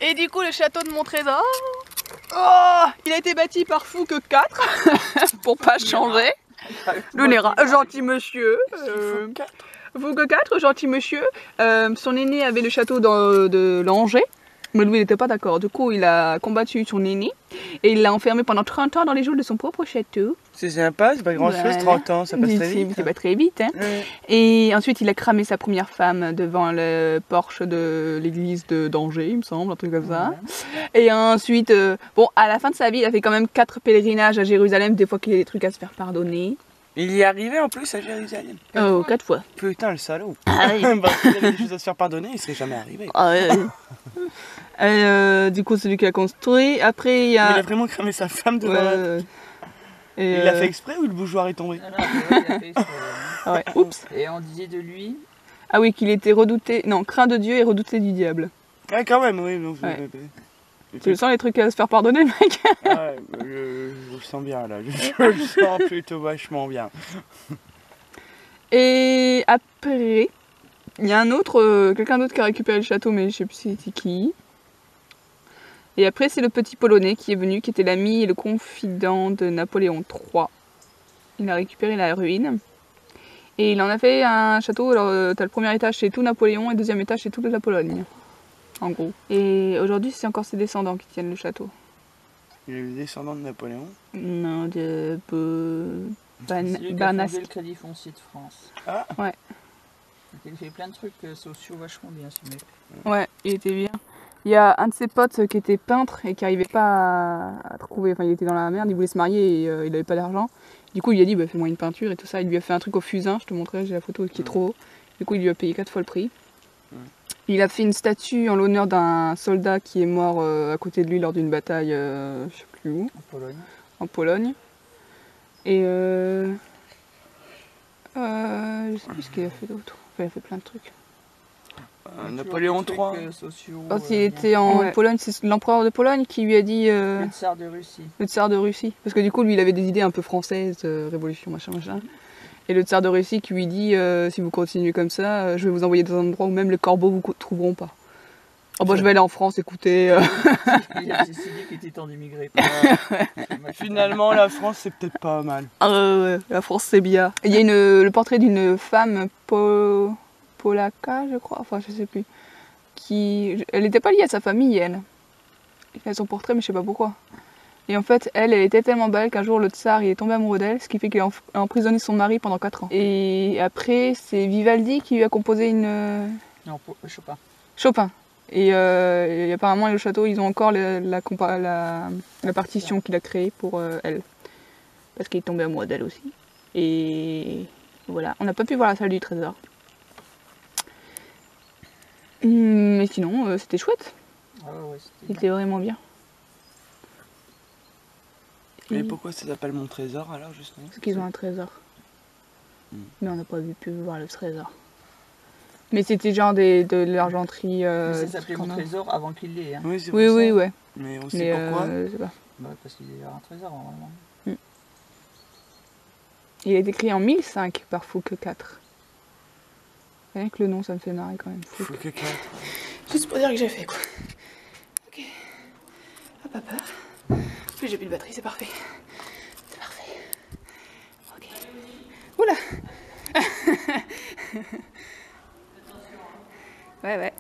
Et du coup, le château de Montrésor, oh, il a été bâti par Fouque IV pour pas changer. L'Onera, gentil monsieur. Fouque IV, gentil monsieur. Son aîné avait le château de Langeais. Mais lui, il n'était pas d'accord. Du coup, il a combattu son aîné et il l'a enfermé pendant 30 ans dans les jours de son propre château. C'est sympa, c'est pas grand chose, 30 ans, ça passe très vite. C'est pas très vite, hein. Et ensuite, il a cramé sa première femme devant le porche de l'église d'Angers, il me semble, un truc comme ça. Et ensuite, bon, à la fin de sa vie, il a fait quand même 4 pèlerinages à Jérusalem, des fois qu'il y a des trucs à se faire pardonner. Il y est arrivé en plus à Jérusalem. Oh, 4 fois. Putain, le salaud. Ah oui. Bah, s'il avait des choses à se faire pardonner, il serait jamais arrivé. Ah, du coup, c'est lui qui a construit. Après, il y a... Mais il a vraiment cramé sa femme devant la... Et il l'a fait exprès ou le bougeoir est tombé? Non, non, il a fait exprès. Ah ouais. Oups. Et on disait de lui... Ah oui, qu'il était redouté... Non, craint de Dieu et redouté du diable. Ouais, quand même, oui. Non, ouais. Tu le sens les trucs à se faire pardonner, le mec? Ouais, je le sens bien, là. Je le sens plutôt vachement bien. Et après, il y a un autre, quelqu'un d'autre qui a récupéré le château, mais je sais plus c'était qui. Et après, c'est le petit Polonais qui est venu, qui était l'ami et le confident de Napoléon III. Il a récupéré la ruine. Et il en a fait un château. Alors, t'as le premier étage, c'est tout Napoléon, et le deuxième étage, c'est toute la Pologne. En gros. Et aujourd'hui, c'est encore ses descendants qui tiennent le château. Il est le descendant de Napoléon? Non, de... C'est lui qui a fondé le Crédit Foncier de France. Ah. Ouais. Il fait plein de trucs sociaux vachement bien, ce mec. Ouais, il était bien. Il y a un de ses potes qui était peintre et qui n'arrivait pas à trouver, enfin il était dans la merde, il voulait se marier et il n'avait pas d'argent. Du coup il lui a dit bah, fais-moi une peinture et tout ça, il lui a fait un truc au fusain, je te montrerai, j'ai la photo qui est trop haut. Du coup il lui a payé 4 fois le prix. Il a fait une statue en l'honneur d'un soldat qui est mort à côté de lui lors d'une bataille, je sais plus où. En Pologne. En Pologne. Et je sais plus ce qu'il a fait d'autre. Enfin, il a fait plein de trucs. Napoléon III. Quand il était en Pologne, c'est l'empereur de Pologne qui lui a dit... Le tsar de Russie. Le tsar de Russie. Parce que du coup, lui, il avait des idées un peu françaises, révolution, machin, machin. Et le tsar de Russie qui lui dit, si vous continuez comme ça, je vais vous envoyer dans un endroit où même les corbeaux vous trouveront pas. Oh bah je vais aller en France, écoutez. Il a décidé qu'il était temps d'immigrer. Finalement, la France, c'est peut-être pas mal. Ouais, la France, c'est bien. Il y a le portrait d'une femme Polaka, je crois, enfin je sais plus. Elle n'était pas liée à sa famille, elle. Il fait son portrait, mais je sais pas pourquoi. Et en fait, elle était tellement belle qu'un jour le tsar il est tombé amoureux d'elle, ce qui fait qu'il a emprisonné son mari pendant 4 ans. Et après, c'est Vivaldi qui lui a composé une... Non, Chopin. Chopin. Et apparemment, le château, ils ont encore la partition qu'il a créée pour elle. Parce qu'il est tombé amoureux d'elle aussi. Et voilà, on n'a pas pu voir la salle du trésor. Mais sinon, c'était chouette. Ah ouais, c'était vraiment bien. Et pourquoi ça s'appelle mon trésor alors justement? Parce qu'ils ont un trésor. Mais on n'a pas pu voir le trésor. Mais c'était genre de l'argenterie. Ça s'appelait mon trésor avant qu'il l'ait. Hein. Oui, c'est oui, ouais. Mais on sait pourquoi je sais pas. Bah, parce qu'il y a un trésor normalement. Il a été créé en 1005 par Fouque IV. Rien que le nom, ça me fait marrer quand même. Fouque IV. Juste pour dire que j'ai fait quoi. Ok. Hop, hop, hop. Plus j'ai plus de batterie, c'est parfait. C'est parfait. Ok. Oula. Ouais.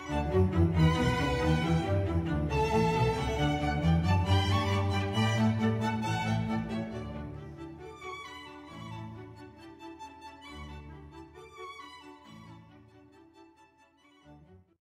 Bye.